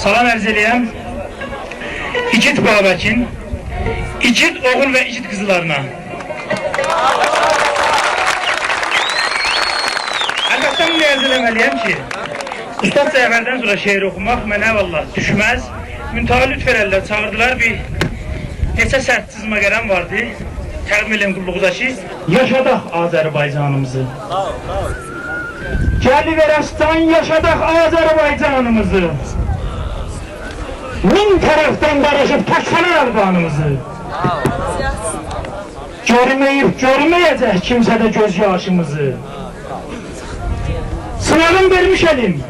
Salam ərz eləyəm İgid Babəkin, İgid oğul və İgid qızlarına. Əlbəttə bunu ərz eləməliyəm ki, Ustad Cəfərdən sonra şeir oxumaq mənə vallah düşməz. Müntəhə lütf verərlər, çağırdılar bir neçə sərt çizmə qələm vardı. Təqdim eləyəm qulluğuda ki, yaşadaq Azərbaycanımızı. Gəliverəstan yaşadaq Azərbaycanımızı. Min tərəfdən barışıb təksənə əlbanımızı. Görməyib görməyəcək kimsə də göz yaşımızı. Sınağın vermiş elim.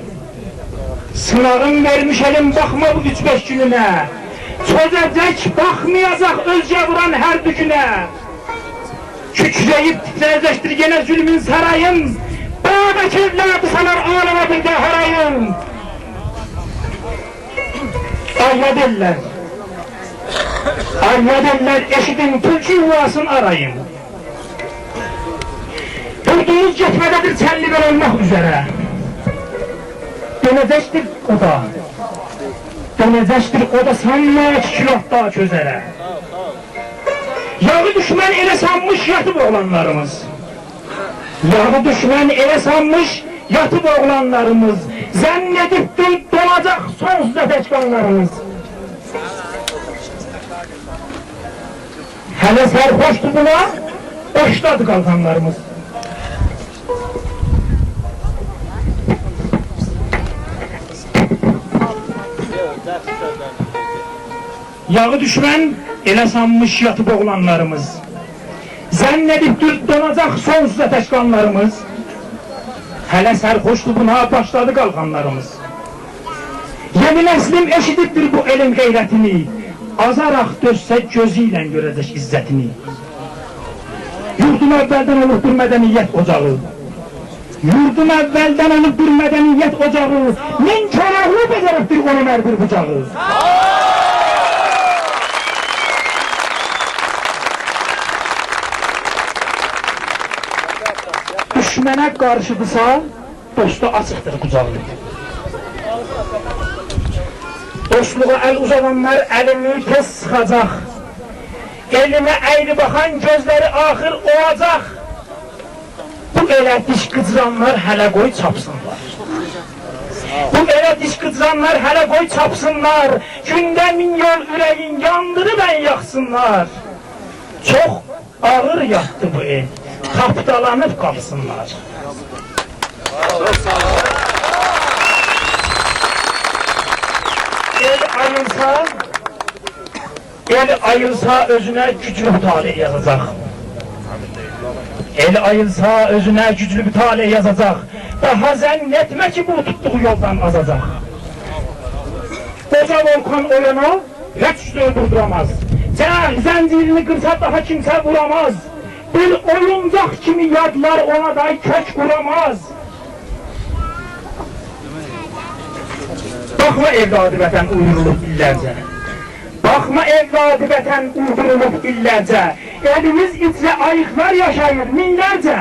Sınağın vermiş elim baxma bu 3-5 gününə. Çözəcək baxmayacaq özgə vuran hər dükünə. Kükrəyib titrəyəcəkdir yenə zülmün sarayın. Babək evladı sanar alama bir də harayın. Ayyad eller eşidin tülkü yuvasını arayın. Yurdumuz getmədədir çəlliber olmaq üzərə. Dönəcəkdir o da. Dönəcəkdir o da sanma kilotda közərə. Yağı düşmən elə sanmış yatıb oğlanlarımız. Yağı düşmən elə sanmış yatıb oğlanlarımız. Zənn edibdir dolacaq sonsuz əfəçqanlarımız. Hələ sərxoşdur buna, boşdadır qalxanlarımız. Yağı düşmən elə sanmış yatıb oğlanlarımız. Zənn edibdir donacaq sonsuz əfəçqanlarımız. Hələ sərxoşdur buna, başladı qalxanlarımız. Yeni nəslim eşidibdir bu elin qeyrətini. Azaraq dözsə gözü ilə görəcək izzətini. Yurdum əvvəldən olub bir mədəniyyət ocağı. Yurdum əvvəldən olub bir mədəniyyət ocağı. Min kərahlı becəribdir onun hər bir bucağı. Düşmənə qarşıdırsa, dostu açıqdır qucağı. Dostluğa əl uzadanlar əlini tez sıxacaq. Elimə əyri baxan gözləri axır olacaq. Bu elə diş qıcıranlar hələ qoy çapsınlar. Bu elə diş qıcıranlar hələ qoy çapsınlar. Gündə min yol ürəyin yandırıb ən yaxsınlar. Çox ağır yatdı bu el. Tapdalanıb qalsınlar. El ayılsa özünə güclü bir talih yazacaq. El ayılsa özünə güclü bir talih yazacaq. Daha zənn etmə ki bu tutduğu yoldan azacaq. Qoca volkan oyana heç öldürdüramaz. Zəncirini qırsa daha kimsə vuramaz. Bir oyuncaq kimi yadlar ona da kök vuramaz. Baxma evladı vətən uydurulub illərcə. Baxma evladı vətən uydurulub illərcə. Elimiz içrə ayıqlar yaşayır minlərcə.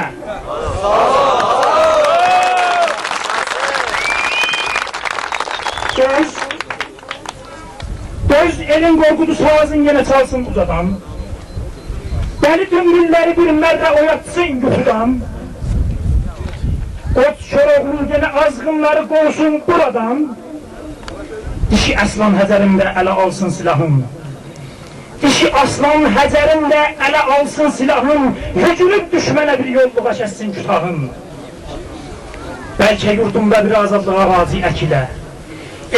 Döz elin qorqudu sazın yenə çalsın uzadan. Dəli dümrülləri bir mərdə oyatsın yuxudan. Qoç şoroğlu yenə azğınları qolsun buradan. Dişi aslan həzərimdə ələ alsın silahım. Dişi aslan həzərimdə ələ alsın silahım. Hücülüb düşmənə bir yolluğa kəssin kütahım. Bəlkə yurdumda bir azadlığa razi əkilə.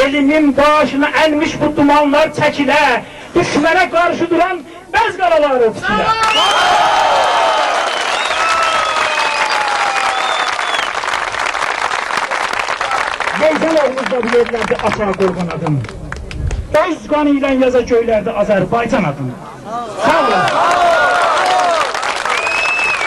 Elimin başına əlmiş bu dumanlar çəkilə. Düşmənə qarşı duran bəz qaraları silə. Veyzən oğluzda bilirlərdi Ata Qorğan adım. Öz qanı ilə yaza göylərdi Azərbaycan adım. Sağ olun.